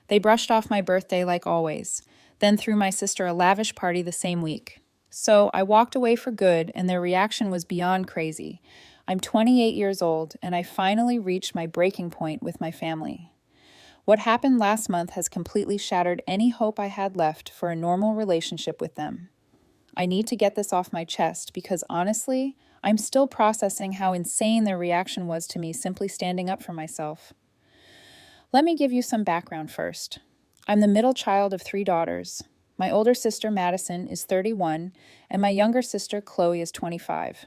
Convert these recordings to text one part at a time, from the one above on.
They brushed off my birthday like always, then threw my sister a lavish party the same week. So I walked away for good, and their reaction was beyond crazy. I'm 28 years old, and I finally reached my breaking point with my family. What happened last month has completely shattered any hope I had left for a normal relationship with them. I need to get this off my chest because honestly, I'm still processing how insane their reaction was to me simply standing up for myself. Let me give you some background first. I'm the middle child of three daughters. My older sister, Madison, is 31, and my younger sister, Chloe, is 25.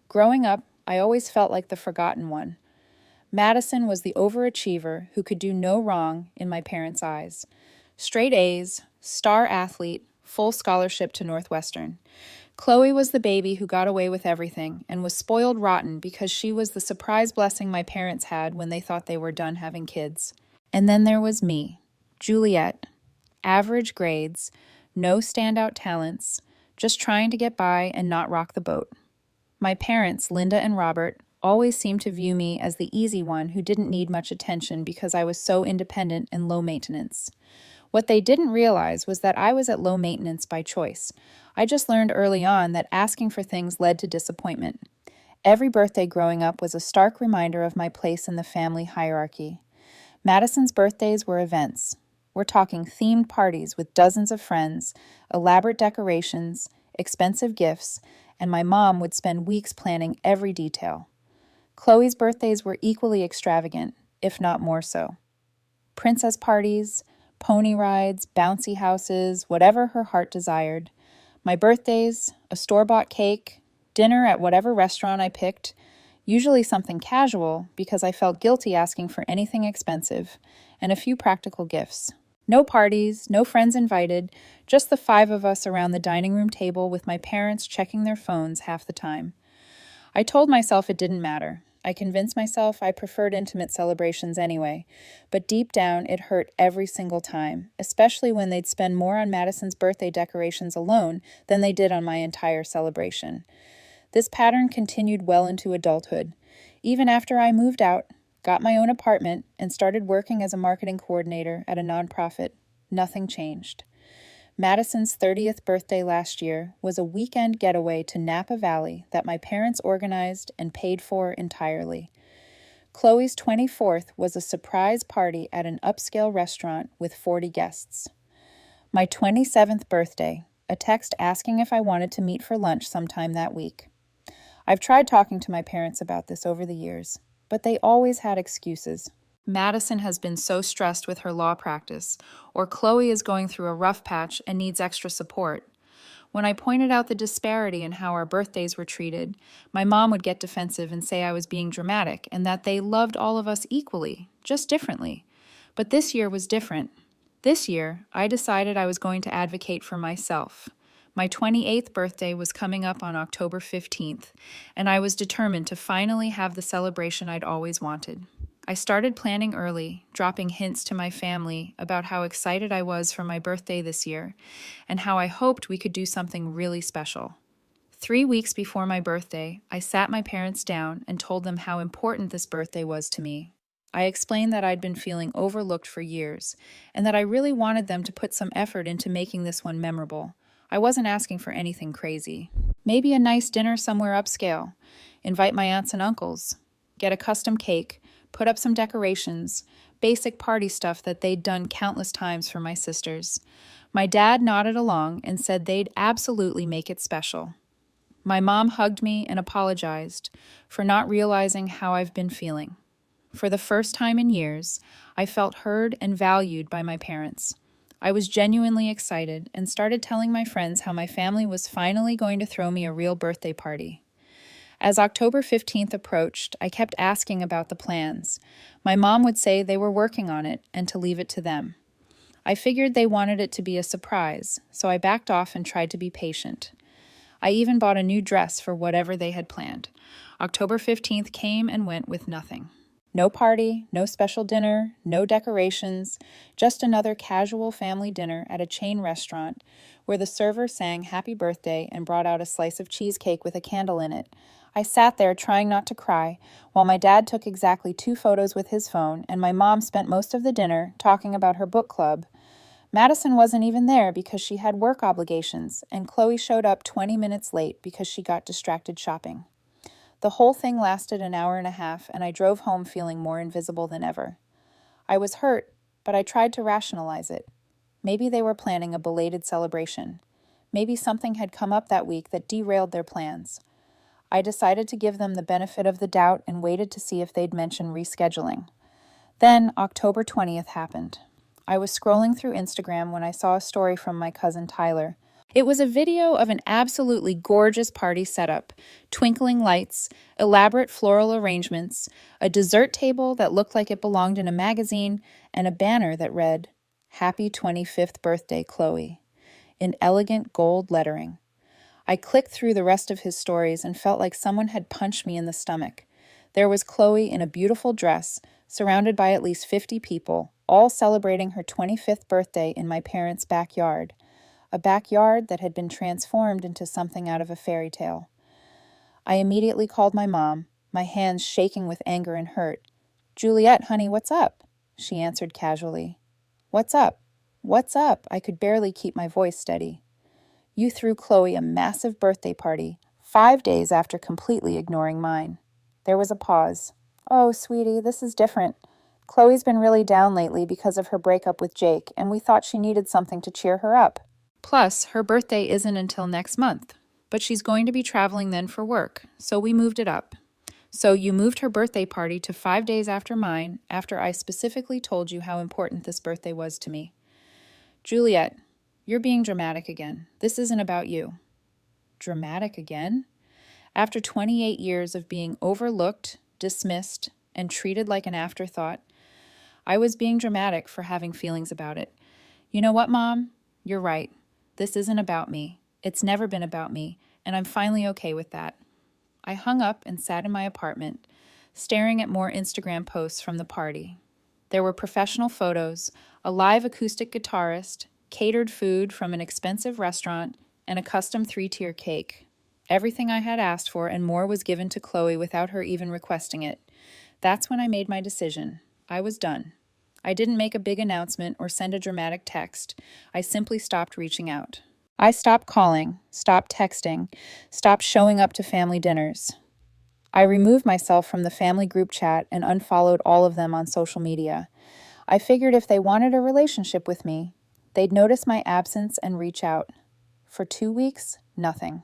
Growing up, I always felt like the forgotten one. Madison was the overachiever who could do no wrong in my parents' eyes. Straight A's, star athlete, full scholarship to Northwestern. Chloe was the baby who got away with everything and was spoiled rotten because she was the surprise blessing my parents had when they thought they were done having kids. And then there was me, Juliet. Average grades, no standout talents, just trying to get by and not rock the boat. My parents, Linda and Robert, always seemed to view me as the easy one who didn't need much attention because I was so independent and low maintenance. What they didn't realize was that I was at low maintenance by choice. I just learned early on that asking for things led to disappointment. Every birthday growing up was a stark reminder of my place in the family hierarchy. Madison's birthdays were events. We're talking themed parties with dozens of friends, elaborate decorations, expensive gifts, and my mom would spend weeks planning every detail. Chloe's birthdays were equally extravagant, if not more so. Princess parties, pony rides, bouncy houses, whatever her heart desired. My birthdays, a store-bought cake, dinner at whatever restaurant I picked, usually something casual because I felt guilty asking for anything expensive, and a few practical gifts. No parties, no friends invited, just the five of us around the dining room table with my parents checking their phones half the time. I told myself it didn't matter. I convinced myself I preferred intimate celebrations anyway, but deep down it hurt every single time, especially when they'd spend more on Madison's birthday decorations alone than they did on my entire celebration. This pattern continued well into adulthood. Even after I moved out, got my own apartment, and started working as a marketing coordinator at a nonprofit, nothing changed. Madison's 30th birthday last year was a weekend getaway to Napa Valley that my parents organized and paid for entirely. Chloe's 24th was a surprise party at an upscale restaurant with 40 guests. My 27th birthday, a text asking if I wanted to meet for lunch sometime that week. I've tried talking to my parents about this over the years, but they always had excuses. Madison has been so stressed with her law practice, or Chloe is going through a rough patch and needs extra support. When I pointed out the disparity in how our birthdays were treated, my mom would get defensive and say I was being dramatic and that they loved all of us equally, just differently. But this year was different. This year, I decided I was going to advocate for myself. My 28th birthday was coming up on October 15th, and I was determined to finally have the celebration I'd always wanted. I started planning early, dropping hints to my family about how excited I was for my birthday this year, and how I hoped we could do something really special. 3 weeks before my birthday, I sat my parents down and told them how important this birthday was to me. I explained that I'd been feeling overlooked for years, and that I really wanted them to put some effort into making this one memorable. I wasn't asking for anything crazy. Maybe a nice dinner somewhere upscale, invite my aunts and uncles, get a custom cake, put up some decorations, basic party stuff that they'd done countless times for my sisters. My dad nodded along and said they'd absolutely make it special. My mom hugged me and apologized for not realizing how I've been feeling. For the first time in years, I felt heard and valued by my parents. I was genuinely excited and started telling my friends how my family was finally going to throw me a real birthday party. As October 15th approached, I kept asking about the plans. My mom would say they were working on it and to leave it to them. I figured they wanted it to be a surprise, so I backed off and tried to be patient. I even bought a new dress for whatever they had planned. October 15th came and went with nothing. No party, no special dinner, no decorations, just another casual family dinner at a chain restaurant where the server sang happy birthday and brought out a slice of cheesecake with a candle in it. I sat there trying not to cry, while my dad took exactly 2 photos with his phone, and my mom spent most of the dinner talking about her book club. Madison wasn't even there because she had work obligations, and Chloe showed up 20 minutes late because she got distracted shopping. The whole thing lasted an hour and a half, and I drove home feeling more invisible than ever. I was hurt, but I tried to rationalize it. Maybe they were planning a belated celebration. Maybe something had come up that week that derailed their plans. I decided to give them the benefit of the doubt and waited to see if they'd mention rescheduling. Then October 20th happened. I was scrolling through Instagram when I saw a story from my cousin Tyler. It was a video of an absolutely gorgeous party setup, twinkling lights, elaborate floral arrangements, a dessert table that looked like it belonged in a magazine, and a banner that read, "Happy 25th birthday, Chloe," in elegant gold lettering. I clicked through the rest of his stories and felt like someone had punched me in the stomach. There was Chloe in a beautiful dress, surrounded by at least 50 people, all celebrating her 25th birthday in my parents' backyard, a backyard that had been transformed into something out of a fairy tale. I immediately called my mom, my hands shaking with anger and hurt. "Juliet, honey, what's up?" She answered casually. "What's up? What's up?" I could barely keep my voice steady. "You threw Chloe a massive birthday party, 5 days after completely ignoring mine." There was a pause. "Oh, sweetie, this is different. Chloe's been really down lately because of her breakup with Jake, and we thought she needed something to cheer her up. Plus, her birthday isn't until next month, but she's going to be traveling then for work, so we moved it up. So you moved her birthday party to 5 days after mine, after I specifically told you how important this birthday was to me. Juliet, you're being dramatic again. This isn't about you." Dramatic again? After 28 years of being overlooked, dismissed, and treated like an afterthought, I was being dramatic for having feelings about it. You know what, Mom? You're right. This isn't about me. It's never been about me, and I'm finally okay with that. I hung up and sat in my apartment, staring at more Instagram posts from the party. There were professional photos, a live acoustic guitarist, catered food from an expensive restaurant, and a custom 3-tier cake. Everything I had asked for and more was given to Chloe without her even requesting it. That's when I made my decision. I was done. I didn't make a big announcement or send a dramatic text. I simply stopped reaching out. I stopped calling, stopped texting, stopped showing up to family dinners. I removed myself from the family group chat and unfollowed all of them on social media. I figured if they wanted a relationship with me, they'd notice my absence and reach out. For 2 weeks, nothing.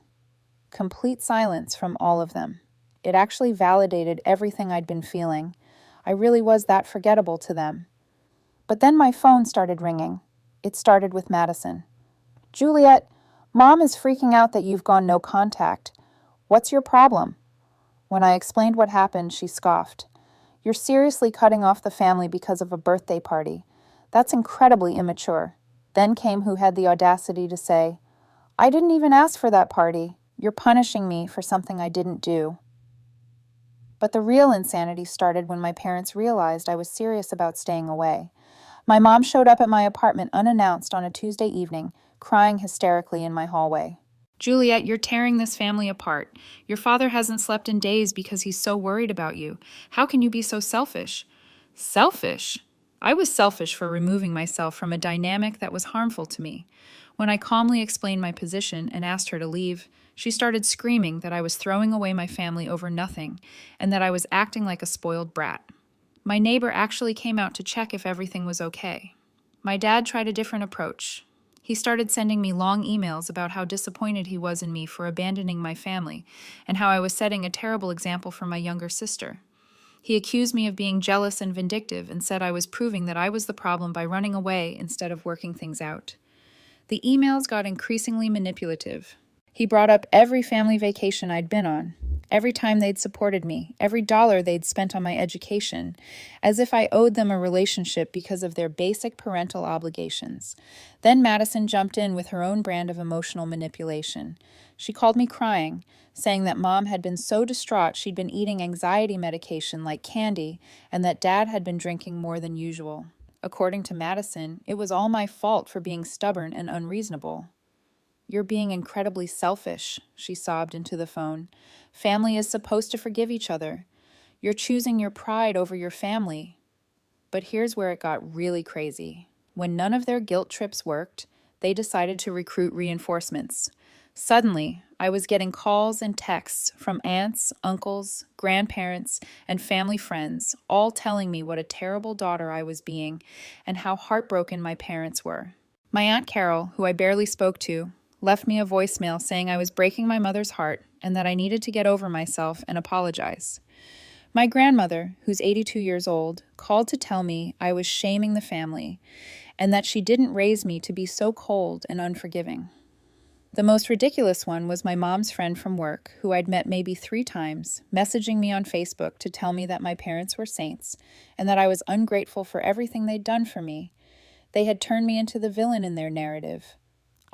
Complete silence from all of them. It actually validated everything I'd been feeling. I really was that forgettable to them. But then my phone started ringing. It started with Madison. "Juliet, Mom is freaking out that you've gone no contact. What's your problem?" When I explained what happened, she scoffed. "You're seriously cutting off the family because of a birthday party. That's incredibly immature." Then came who had the audacity to say, "I didn't even ask for that party. You're punishing me for something I didn't do." But the real insanity started when my parents realized I was serious about staying away. My mom showed up at my apartment unannounced on a Tuesday evening, crying hysterically in my hallway. "Juliet, you're tearing this family apart. Your father hasn't slept in days because he's so worried about you. How can you be so selfish?" Selfish? I was selfish for removing myself from a dynamic that was harmful to me. When I calmly explained my position and asked her to leave, she started screaming that I was throwing away my family over nothing and that I was acting like a spoiled brat. My neighbor actually came out to check if everything was okay. My dad tried a different approach. He started sending me long emails about how disappointed he was in me for abandoning my family and how I was setting a terrible example for my younger sister. He accused me of being jealous and vindictive and said I was proving that I was the problem by running away instead of working things out. The emails got increasingly manipulative. He brought up every family vacation I'd been on, every time they'd supported me, every dollar they'd spent on my education, as if I owed them a relationship because of their basic parental obligations. Then Madison jumped in with her own brand of emotional manipulation. She called me crying, saying that Mom had been so distraught she'd been eating anxiety medication like candy and that Dad had been drinking more than usual. According to Madison, it was all my fault for being stubborn and unreasonable. You're being incredibly selfish, she sobbed into the phone. Family is supposed to forgive each other. You're choosing your pride over your family. But here's where it got really crazy. When none of their guilt trips worked, they decided to recruit reinforcements. Suddenly, I was getting calls and texts from aunts, uncles, grandparents, and family friends, all telling me what a terrible daughter I was being and how heartbroken my parents were. My Aunt Carol, who I barely spoke to, left me a voicemail saying I was breaking my mother's heart and that I needed to get over myself and apologize. My grandmother, who's 82 years old, called to tell me I was shaming the family and that she didn't raise me to be so cold and unforgiving. The most ridiculous one was my mom's friend from work, who I'd met maybe 3 times, messaging me on Facebook to tell me that my parents were saints and that I was ungrateful for everything they'd done for me. They had turned me into the villain in their narrative.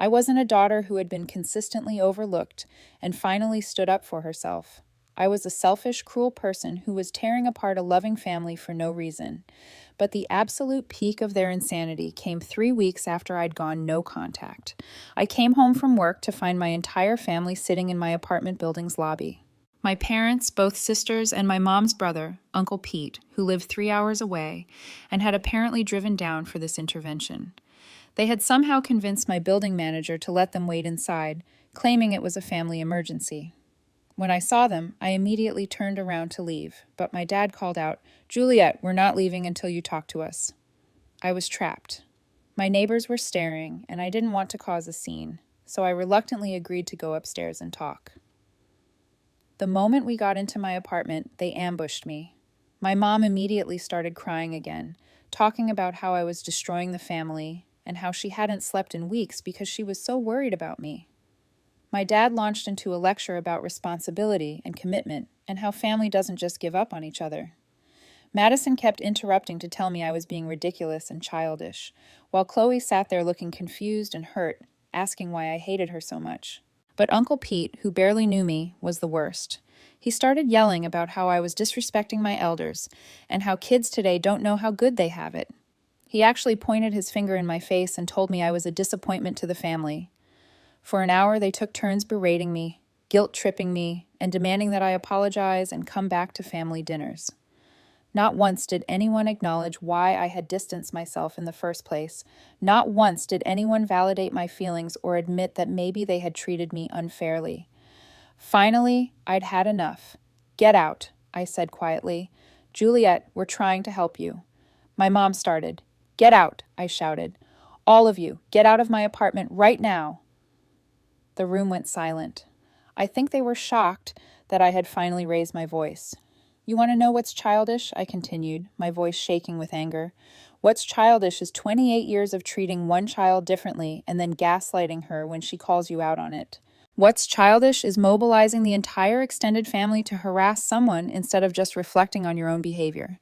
I wasn't a daughter who had been consistently overlooked and finally stood up for herself. I was a selfish, cruel person who was tearing apart a loving family for no reason. But the absolute peak of their insanity came 3 weeks after I'd gone no contact. I came home from work to find my entire family sitting in my apartment building's lobby. My parents, both sisters, and my mom's brother, Uncle Pete, who lived 3 hours away, and had apparently driven down for this intervention. They had somehow convinced my building manager to let them wait inside, claiming it was a family emergency. When I saw them, I immediately turned around to leave, but my dad called out, "Juliet, we're not leaving until you talk to us." I was trapped. My neighbors were staring, and I didn't want to cause a scene, so I reluctantly agreed to go upstairs and talk. The moment we got into my apartment, they ambushed me. My mom immediately started crying again, talking about how I was destroying the family and how she hadn't slept in weeks because she was so worried about me. My dad launched into a lecture about responsibility and commitment and how family doesn't just give up on each other. Madison kept interrupting to tell me I was being ridiculous and childish, while Chloe sat there looking confused and hurt, asking why I hated her so much. But Uncle Pete, who barely knew me, was the worst. He started yelling about how I was disrespecting my elders and how kids today don't know how good they have it. He actually pointed his finger in my face and told me I was a disappointment to the family. For an hour, they took turns berating me, guilt-tripping me, and demanding that I apologize and come back to family dinners. Not once did anyone acknowledge why I had distanced myself in the first place. Not once did anyone validate my feelings or admit that maybe they had treated me unfairly. Finally, I'd had enough. "Get out," I said quietly. "Juliet, we're trying to help you." My mom started. "Get out," I shouted. "All of you, get out of my apartment right now." The room went silent. I think they were shocked that I had finally raised my voice. "You want to know what's childish?" I continued, my voice shaking with anger. "What's childish is 28 years of treating one child differently and then gaslighting her when she calls you out on it. What's childish is mobilizing the entire extended family to harass someone instead of just reflecting on your own behavior."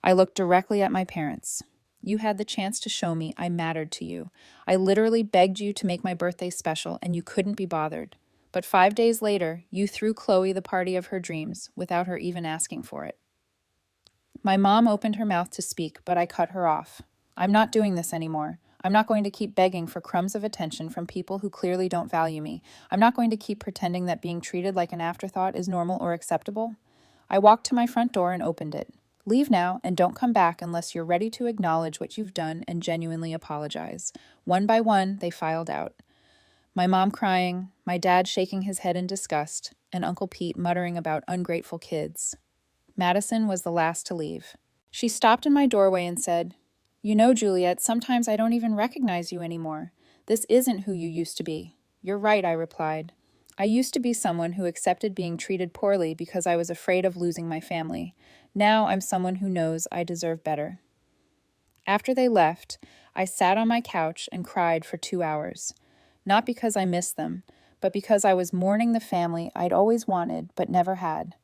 I looked directly at my parents. "You had the chance to show me I mattered to you. I literally begged you to make my birthday special, and you couldn't be bothered. But 5 days later, you threw Chloe the party of her dreams without her even asking for it." My mom opened her mouth to speak, but I cut her off. "I'm not doing this anymore. I'm not going to keep begging for crumbs of attention from people who clearly don't value me. I'm not going to keep pretending that being treated like an afterthought is normal or acceptable." I walked to my front door and opened it. "Leave now and don't come back unless you're ready to acknowledge what you've done and genuinely apologize." One by one, they filed out. My mom crying, my dad shaking his head in disgust, and Uncle Pete muttering about ungrateful kids. Madison was the last to leave. She stopped in my doorway and said, "You know, Juliet, sometimes I don't even recognize you anymore. This isn't who you used to be." "You're right," I replied. "I used to be someone who accepted being treated poorly because I was afraid of losing my family. Now I'm someone who knows I deserve better." After they left, I sat on my couch and cried for 2 hours. Not because I missed them, but because I was mourning the family I'd always wanted but never had.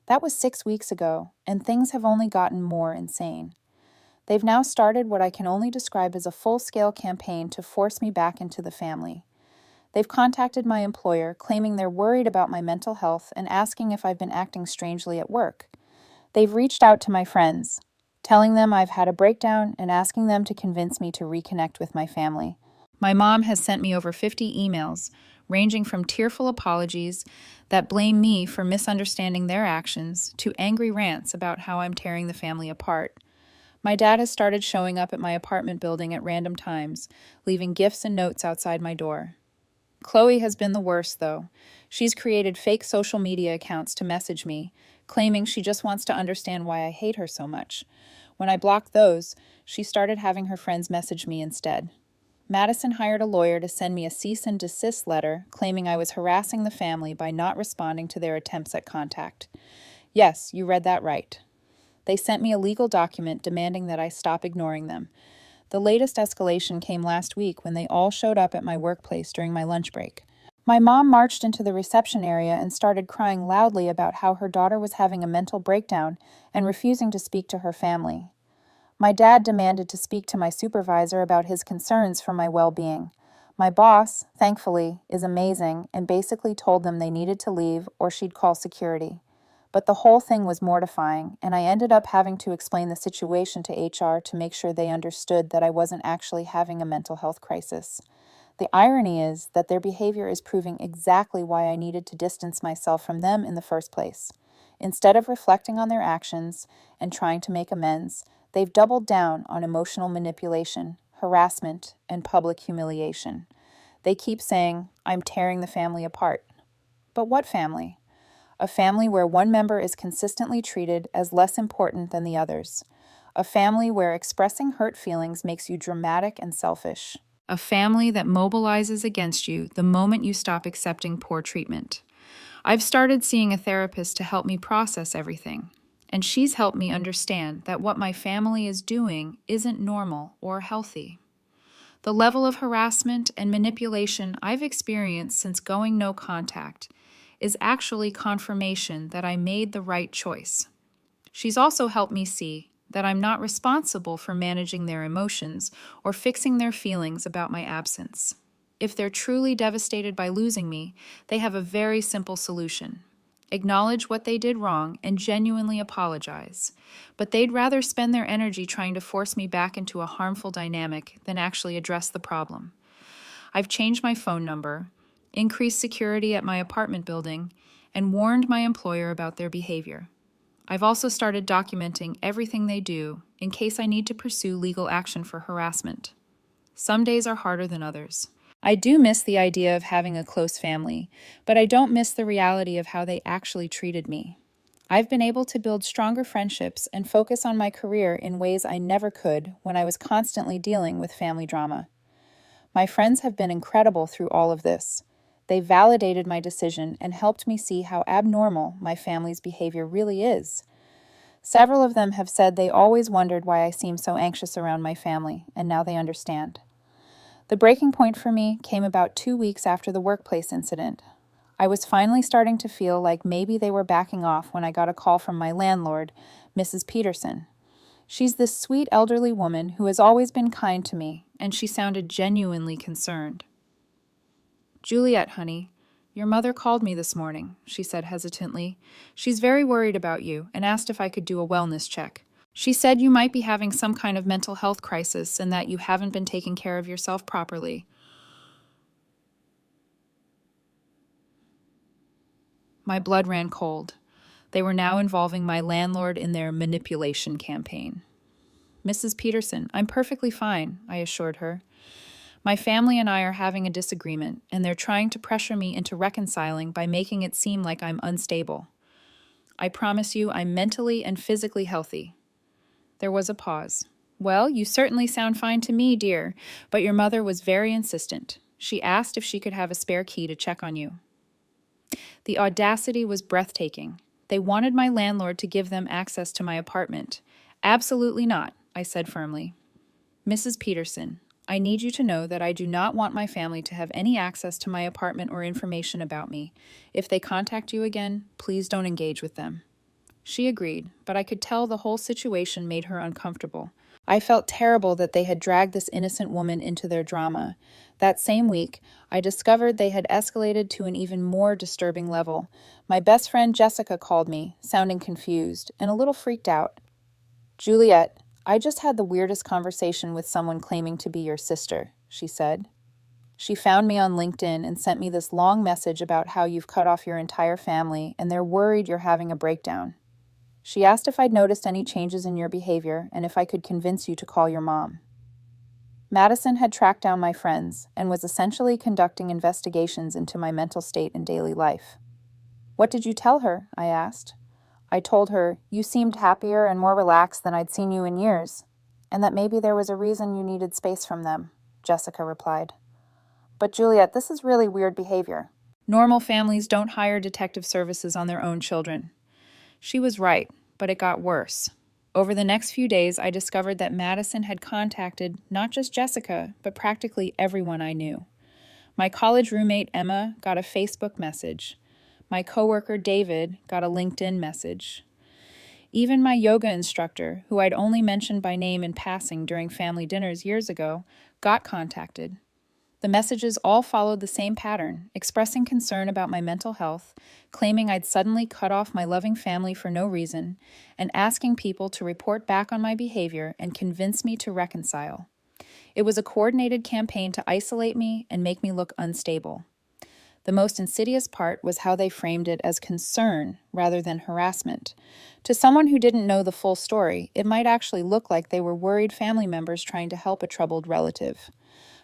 That was 6 weeks ago, and things have only gotten more insane. They've now started what I can only describe as a full-scale campaign to force me back into the family. They've contacted my employer, claiming they're worried about my mental health and asking if I've been acting strangely at work. They've reached out to my friends, telling them I've had a breakdown and asking them to convince me to reconnect with my family. My mom has sent me over 50 emails, ranging from tearful apologies that blame me for misunderstanding their actions to angry rants about how I'm tearing the family apart. My dad has started showing up at my apartment building at random times, leaving gifts and notes outside my door. Chloe has been the worst, though. She's created fake social media accounts to message me, claiming she just wants to understand why I hate her so much. When I blocked those, she started having her friends message me instead. Madison hired a lawyer to send me a cease and desist letter claiming I was harassing the family by not responding to their attempts at contact. Yes, you read that right. They sent me a legal document demanding that I stop ignoring them. The latest escalation came last week when they all showed up at my workplace during my lunch break. My mom marched into the reception area and started crying loudly about how her daughter was having a mental breakdown and refusing to speak to her family. My dad demanded to speak to my supervisor about his concerns for my well-being. My boss, thankfully, is amazing and basically told them they needed to leave or she'd call security. But the whole thing was mortifying, and I ended up having to explain the situation to HR to make sure they understood that I wasn't actually having a mental health crisis. The irony is that their behavior is proving exactly why I needed to distance myself from them in the first place. Instead of reflecting on their actions and trying to make amends, they've doubled down on emotional manipulation, harassment, and public humiliation. They keep saying, "I'm tearing the family apart." But what family? A family where one member is consistently treated as less important than the others. A family where expressing hurt feelings makes you dramatic and selfish. A family that mobilizes against you the moment you stop accepting poor treatment. I've started seeing a therapist to help me process everything, and she's helped me understand that what my family is doing isn't normal or healthy. The level of harassment and manipulation I've experienced since going no contact is actually confirmation that I made the right choice. She's also helped me see that I'm not responsible for managing their emotions or fixing their feelings about my absence. If they're truly devastated by losing me, they have a very simple solution. Acknowledge what they did wrong and genuinely apologize. But they'd rather spend their energy trying to force me back into a harmful dynamic than actually address the problem. I've changed my phone number, increased security at my apartment building, and warned my employer about their behavior. I've also started documenting everything they do in case I need to pursue legal action for harassment. Some days are harder than others. I do miss the idea of having a close family, but I don't miss the reality of how they actually treated me. I've been able to build stronger friendships and focus on my career in ways I never could when I was constantly dealing with family drama. My friends have been incredible through all of this. They validated my decision and helped me see how abnormal my family's behavior really is. Several of them have said they always wondered why I seem so anxious around my family, and now they understand. The breaking point for me came about 2 weeks after the workplace incident. I was finally starting to feel like maybe they were backing off when I got a call from my landlord, Mrs. Peterson. She's this sweet elderly woman who has always been kind to me, and she sounded genuinely concerned. "Juliet, honey, your mother called me this morning," she said hesitantly. "She's very worried about you and asked if I could do a wellness check. She said you might be having some kind of mental health crisis and that you haven't been taking care of yourself properly." My blood ran cold. They were now involving my landlord in their manipulation campaign. "Mrs. Peterson, I'm perfectly fine," I assured her. "My family and I are having a disagreement, and they're trying to pressure me into reconciling by making it seem like I'm unstable. I promise you I'm mentally and physically healthy." There was a pause. "Well, you certainly sound fine to me, dear, but your mother was very insistent. She asked if she could have a spare key to check on you." The audacity was breathtaking. They wanted my landlord to give them access to my apartment. "Absolutely not," I said firmly. "Mrs. Peterson, I need you to know that I do not want my family to have any access to my apartment or information about me. If they contact you again, please don't engage with them." She agreed, but I could tell the whole situation made her uncomfortable. I felt terrible that they had dragged this innocent woman into their drama. That same week, I discovered they had escalated to an even more disturbing level. My best friend Jessica called me, sounding confused and a little freaked out. "Juliet, I just had the weirdest conversation with someone claiming to be your sister," she said. She found me on LinkedIn and sent me this long message about how you've cut off your entire family and they're worried you're having a breakdown. She asked if I'd noticed any changes in your behavior and if I could convince you to call your mom. Madison had tracked down my friends and was essentially conducting investigations into my mental state and daily life. What did you tell her? I asked. I told her, you seemed happier and more relaxed than I'd seen you in years, and that maybe there was a reason you needed space from them, Jessica replied. But Juliet, this is really weird behavior. Normal families don't hire detective services on their own children. She was right, but it got worse. Over the next few days, I discovered that Madison had contacted not just Jessica, but practically everyone I knew. My college roommate Emma got a Facebook message. My coworker David got a LinkedIn message. Even my yoga instructor, who I'd only mentioned by name in passing during family dinners years ago, got contacted. The messages all followed the same pattern, expressing concern about my mental health, claiming I'd suddenly cut off my loving family for no reason, and asking people to report back on my behavior and convince me to reconcile. It was a coordinated campaign to isolate me and make me look unstable. The most insidious part was how they framed it as concern rather than harassment. To someone who didn't know the full story, it might actually look like they were worried family members trying to help a troubled relative.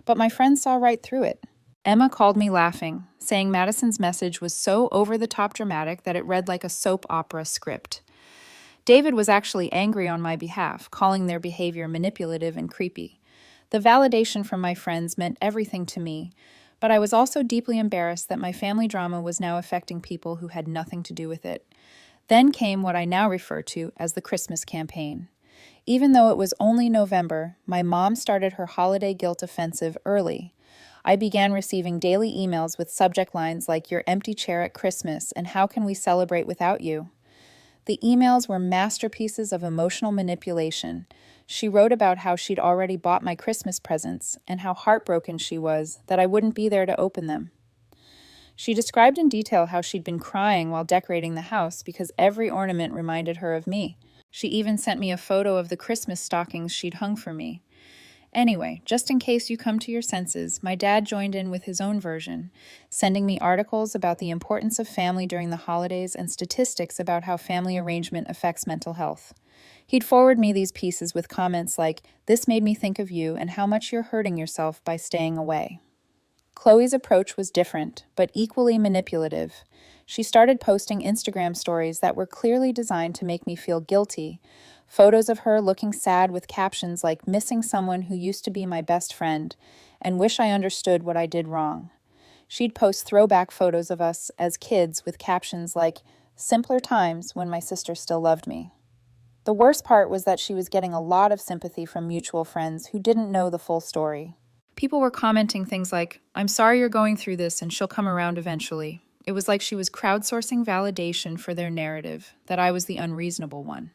But my friends saw right through it. Emma called me laughing, saying Madison's message was so over-the-top dramatic that it read like a soap opera script. David was actually angry on my behalf, calling their behavior manipulative and creepy. The validation from my friends meant everything to me, but I was also deeply embarrassed that my family drama was now affecting people who had nothing to do with it. Then came what I now refer to as the Christmas campaign. Even though it was only November, my mom started her holiday guilt offensive early. I began receiving daily emails with subject lines like "Your empty chair at Christmas" and "How can we celebrate without you?" The emails were masterpieces of emotional manipulation. She wrote about how she'd already bought my Christmas presents and how heartbroken she was that I wouldn't be there to open them. She described in detail how she'd been crying while decorating the house because every ornament reminded her of me. She even sent me a photo of the Christmas stockings she'd hung for me. Anyway, just in case you come to your senses, my dad joined in with his own version, sending me articles about the importance of family during the holidays and statistics about how family arrangement affects mental health. He'd forward me these pieces with comments like, "This made me think of you and how much you're hurting yourself by staying away." Chloe's approach was different, but equally manipulative. She started posting Instagram stories that were clearly designed to make me feel guilty. Photos of her looking sad with captions like "missing someone who used to be my best friend" and "wish I understood what I did wrong." She'd post throwback photos of us as kids with captions like "simpler times when my sister still loved me." The worst part was that she was getting a lot of sympathy from mutual friends who didn't know the full story. People were commenting things like, "I'm sorry you're going through this and she'll come around eventually." It was like she was crowdsourcing validation for their narrative, that I was the unreasonable one.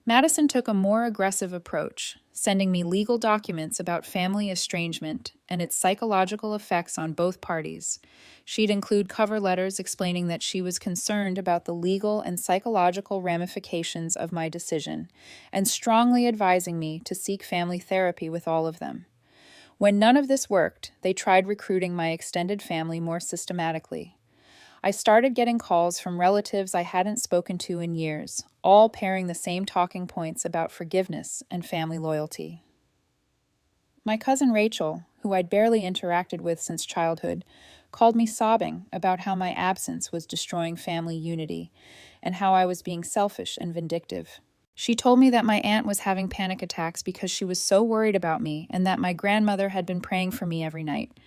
Madison took a more aggressive approach, sending me legal documents about family estrangement and its psychological effects on both parties. She'd include cover letters explaining that she was concerned about the legal and psychological ramifications of my decision, and strongly advising me to seek family therapy with all of them. When none of this worked, they tried recruiting my extended family more systematically. I started getting calls from relatives I hadn't spoken to in years, all pairing the same talking points about forgiveness and family loyalty. My cousin Rachel, who I'd barely interacted with since childhood, called me sobbing about how my absence was destroying family unity and how I was being selfish and vindictive. She told me that my aunt was having panic attacks because she was so worried about me and that my grandmother had been praying for me every night.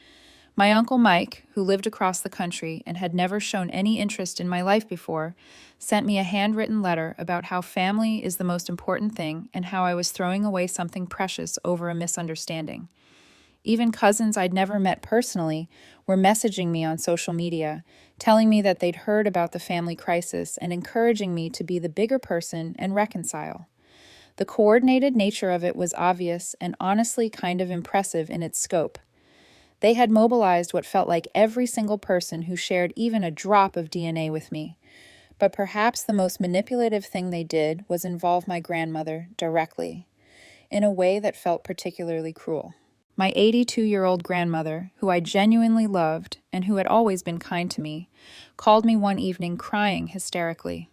My uncle Mike, who lived across the country and had never shown any interest in my life before, sent me a handwritten letter about how family is the most important thing and how I was throwing away something precious over a misunderstanding. Even cousins I'd never met personally were messaging me on social media, telling me that they'd heard about the family crisis and encouraging me to be the bigger person and reconcile. The coordinated nature of it was obvious and honestly kind of impressive in its scope. They had mobilized what felt like every single person who shared even a drop of DNA with me. But perhaps the most manipulative thing they did was involve my grandmother directly, in a way that felt particularly cruel. My 82-year-old grandmother, who I genuinely loved and who had always been kind to me, called me one evening crying hysterically.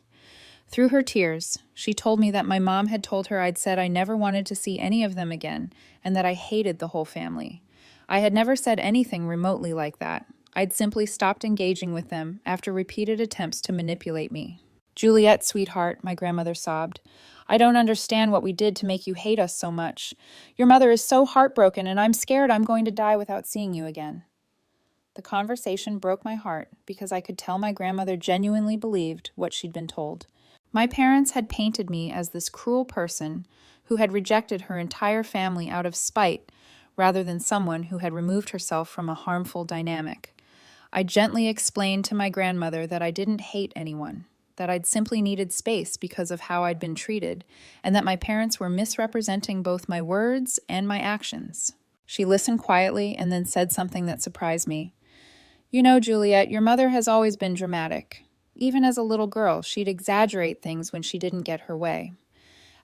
Through her tears, she told me that my mom had told her I'd said I never wanted to see any of them again and that I hated the whole family. I had never said anything remotely like that. I'd simply stopped engaging with them after repeated attempts to manipulate me. Juliet, sweetheart, my grandmother sobbed. I don't understand what we did to make you hate us so much. Your mother is so heartbroken, and I'm scared I'm going to die without seeing you again. The conversation broke my heart because I could tell my grandmother genuinely believed what she'd been told. My parents had painted me as this cruel person who had rejected her entire family out of spite rather than someone who had removed herself from a harmful dynamic. I gently explained to my grandmother that I didn't hate anyone, that I'd simply needed space because of how I'd been treated, and that my parents were misrepresenting both my words and my actions. She listened quietly and then said something that surprised me. You know, Juliet, your mother has always been dramatic. Even as a little girl, she'd exaggerate things when she didn't get her way.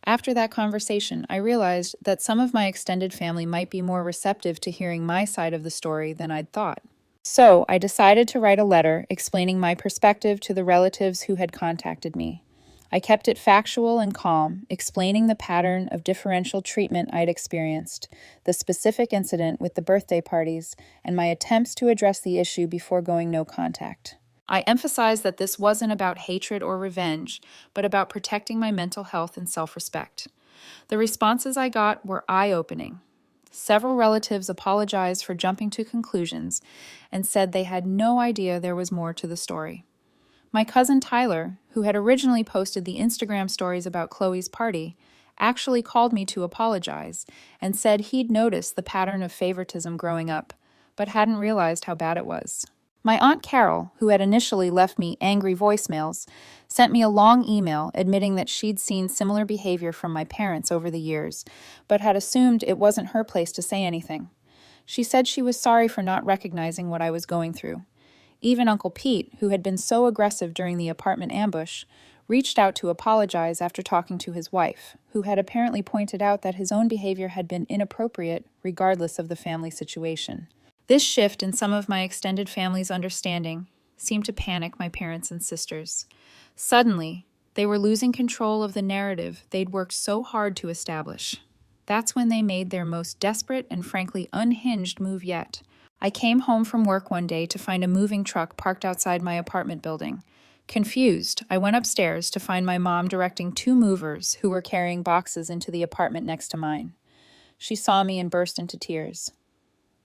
After that conversation, I realized that some of my extended family might be more receptive to hearing my side of the story than I'd thought. So, I decided to write a letter explaining my perspective to the relatives who had contacted me. I kept it factual and calm, explaining the pattern of differential treatment I'd experienced, the specific incident with the birthday parties, and my attempts to address the issue before going no contact. I emphasized that this wasn't about hatred or revenge, but about protecting my mental health and self-respect. The responses I got were eye-opening. Several relatives apologized for jumping to conclusions and said they had no idea there was more to the story. My cousin Tyler, who had originally posted the Instagram stories about Chloe's party, actually called me to apologize and said he'd noticed the pattern of favoritism growing up, but hadn't realized how bad it was. My Aunt Carol, who had initially left me angry voicemails, sent me a long email admitting that she'd seen similar behavior from my parents over the years, but had assumed it wasn't her place to say anything. She said she was sorry for not recognizing what I was going through. Even Uncle Pete, who had been so aggressive during the apartment ambush, reached out to apologize after talking to his wife, who had apparently pointed out that his own behavior had been inappropriate regardless of the family situation. This shift in some of my extended family's understanding seemed to panic my parents and sisters. Suddenly, they were losing control of the narrative they'd worked so hard to establish. That's when they made their most desperate and frankly unhinged move yet. I came home from work one day to find a moving truck parked outside my apartment building. Confused, I went upstairs to find my mom directing two movers who were carrying boxes into the apartment next to mine. She saw me and burst into tears.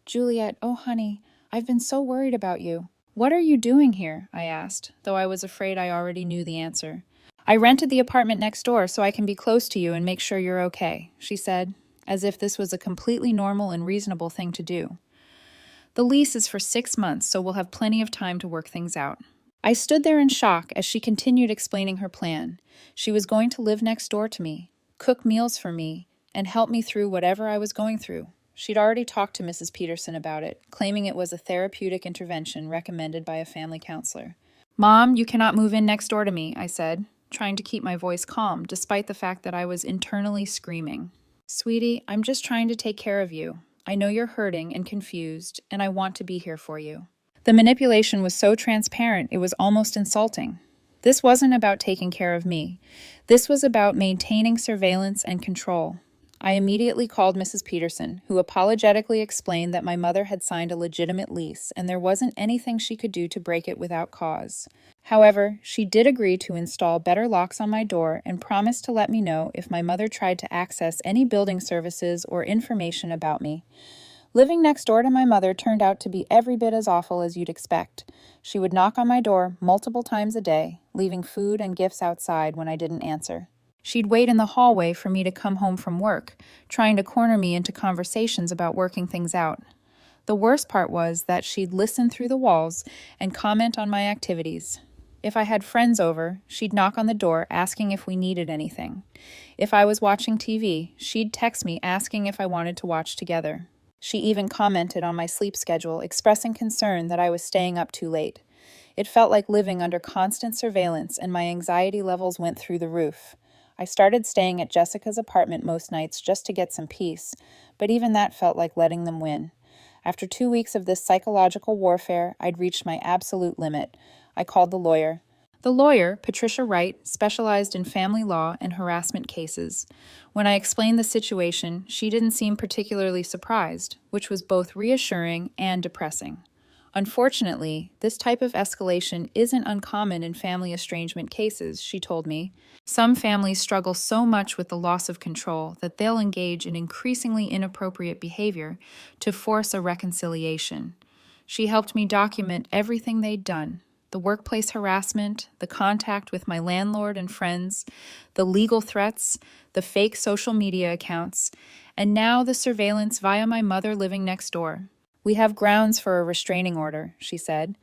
Juliet, oh honey, I've been so worried about you. What are you doing here? I asked, though I was afraid I already knew the answer. I rented the apartment next door so I can be close to you and make sure you're okay, she said, as if this was a completely normal and reasonable thing to do. The lease is for 6 months, so we'll have plenty of time to work things out. I stood there in shock as she continued explaining her plan. She was going to live next door to me, cook meals for me, and help me through whatever I was going through. She'd already talked to Mrs. Peterson about it, claiming it was a therapeutic intervention recommended by a family counselor. Mom, you cannot move in next door to me, I said, trying to keep my voice calm, despite the fact that I was internally screaming. Sweetie, I'm just trying to take care of you. I know you're hurting and confused, and I want to be here for you. The manipulation was so transparent, it was almost insulting. This wasn't about taking care of me. This was about maintaining surveillance and control. I immediately called Mrs. Peterson, who apologetically explained that my mother had signed a legitimate lease and there wasn't anything she could do to break it without cause. However, she did agree to install better locks on my door and promised to let me know if my mother tried to access any building services or information about me. Living next door to my mother turned out to be every bit as awful as you'd expect. She would knock on my door multiple times a day, leaving food and gifts outside when I didn't answer. She'd wait in the hallway for me to come home from work, trying to corner me into conversations about working things out. The worst part was that she'd listen through the walls and comment on my activities. If I had friends over, she'd knock on the door asking if we needed anything. If I was watching TV, she'd text me asking if I wanted to watch together. She even commented on my sleep schedule, expressing concern that I was staying up too late. It felt like living under constant surveillance, and my anxiety levels went through the roof. I started staying at Jessica's apartment most nights just to get some peace, but even that felt like letting them win. After 2 weeks of this psychological warfare, I'd reached my absolute limit. I called the lawyer. The lawyer, Patricia Wright, specialized in family law and harassment cases. When I explained the situation, she didn't seem particularly surprised, which was both reassuring and depressing. Unfortunately, this type of escalation isn't uncommon in family estrangement cases, she told me. Some families struggle so much with the loss of control that they'll engage in increasingly inappropriate behavior to force a reconciliation. She helped me document everything they'd done: the workplace harassment, the contact with my landlord and friends, the legal threats, the fake social media accounts, and now the surveillance via my mother living next door. "We have grounds for a restraining order," she said.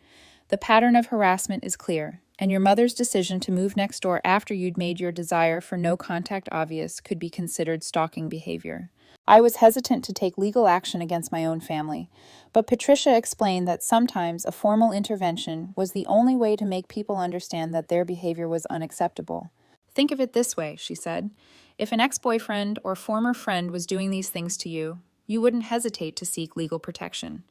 "The pattern of harassment is clear, and your mother's decision to move next door after you'd made your desire for no contact obvious could be considered stalking behavior." I was hesitant to take legal action against my own family, but Patricia explained that sometimes a formal intervention was the only way to make people understand that their behavior was unacceptable. "Think of it this way," she said. "If an ex-boyfriend or former friend was doing these things to you, you wouldn't hesitate to seek legal protection.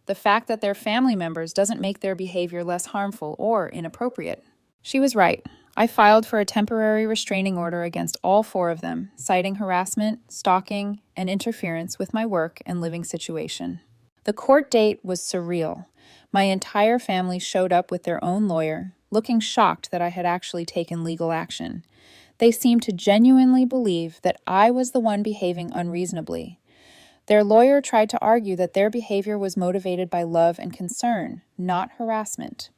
The fact that they're family members doesn't make their behavior less harmful or inappropriate." She was right. I filed for a temporary restraining order against all 4 of them, citing harassment, stalking, and interference with my work and living situation. The court date was surreal. My entire family showed up with their own lawyer, looking shocked that I had actually taken legal action. They seemed to genuinely believe that I was the one behaving unreasonably. Their lawyer tried to argue that their behavior was motivated by love and concern, not harassment.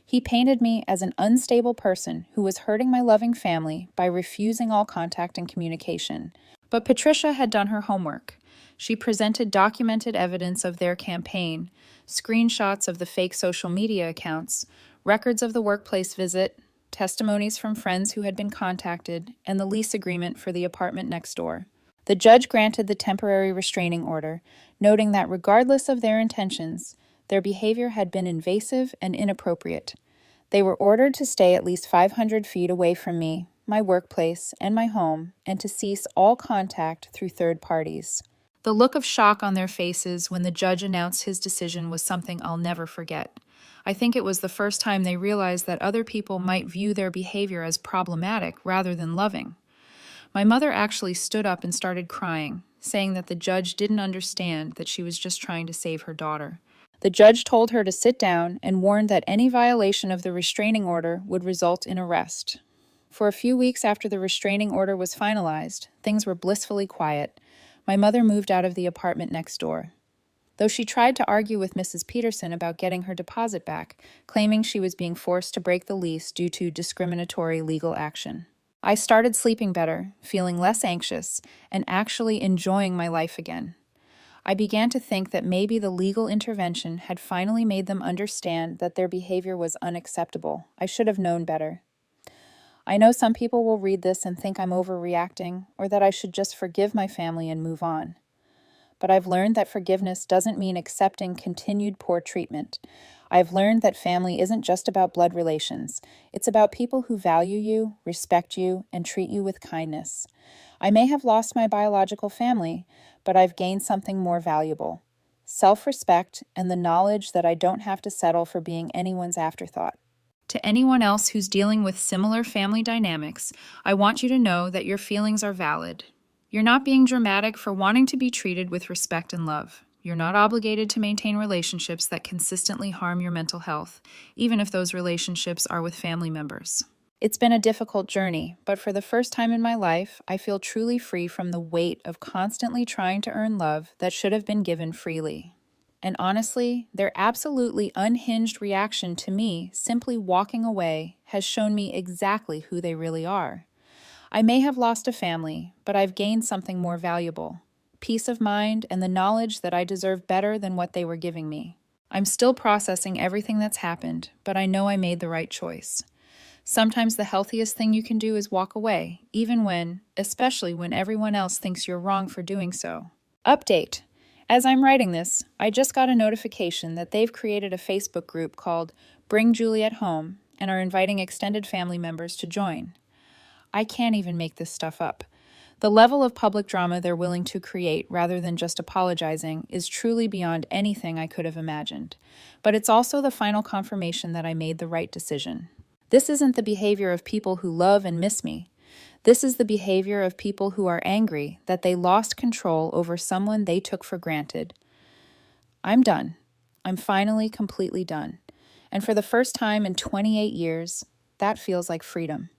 He painted me as an unstable person who was hurting my loving family by refusing all contact and communication. But Patricia had done her homework. She presented documented evidence of their campaign, screenshots of the fake social media accounts, records of the workplace visit, testimonies from friends who had been contacted, and the lease agreement for the apartment next door. The judge granted the temporary restraining order, noting that regardless of their intentions, their behavior had been invasive and inappropriate. They were ordered to stay at least 500 feet away from me, my workplace, and my home, and to cease all contact through third parties. The look of shock on their faces when the judge announced his decision was something I'll never forget. I think it was the first time they realized that other people might view their behavior as problematic rather than loving. My mother actually stood up and started crying, saying that the judge didn't understand that she was just trying to save her daughter. The judge told her to sit down and warned that any violation of the restraining order would result in arrest. For a few weeks after the restraining order was finalized, things were blissfully quiet. My mother moved out of the apartment next door. Though she tried to argue with Mrs. Peterson about getting her deposit back, claiming she was being forced to break the lease due to discriminatory legal action. I started sleeping better, feeling less anxious, and actually enjoying my life again. I began to think that maybe the legal intervention had finally made them understand that their behavior was unacceptable. I should have known better. I know some people will read this and think I'm overreacting, or that I should just forgive my family and move on. But I've learned that forgiveness doesn't mean accepting continued poor treatment. I've learned that family isn't just about blood relations. It's about people who value you, respect you, and treat you with kindness. I may have lost my biological family, but I've gained something more valuable: self-respect and the knowledge that I don't have to settle for being anyone's afterthought. To anyone else who's dealing with similar family dynamics, I want you to know that your feelings are valid. You're not being dramatic for wanting to be treated with respect and love. You're not obligated to maintain relationships that consistently harm your mental health, even if those relationships are with family members. It's been a difficult journey, but for the first time in my life, I feel truly free from the weight of constantly trying to earn love that should have been given freely. And honestly, their absolutely unhinged reaction to me simply walking away has shown me exactly who they really are. I may have lost a family, but I've gained something more valuable: peace of mind and the knowledge that I deserve better than what they were giving me. I'm still processing everything that's happened, but I know I made the right choice. Sometimes the healthiest thing you can do is walk away, especially when everyone else thinks you're wrong for doing so. Update. As I'm writing this, I just got a notification that they've created a Facebook group called Bring Juliet Home and are inviting extended family members to join. I can't even make this stuff up. The level of public drama they're willing to create rather than just apologizing is truly beyond anything I could have imagined. But it's also the final confirmation that I made the right decision. This isn't the behavior of people who love and miss me. This is the behavior of people who are angry that they lost control over someone they took for granted. I'm done. I'm finally completely done. And for the first time in 28 years, that feels like freedom.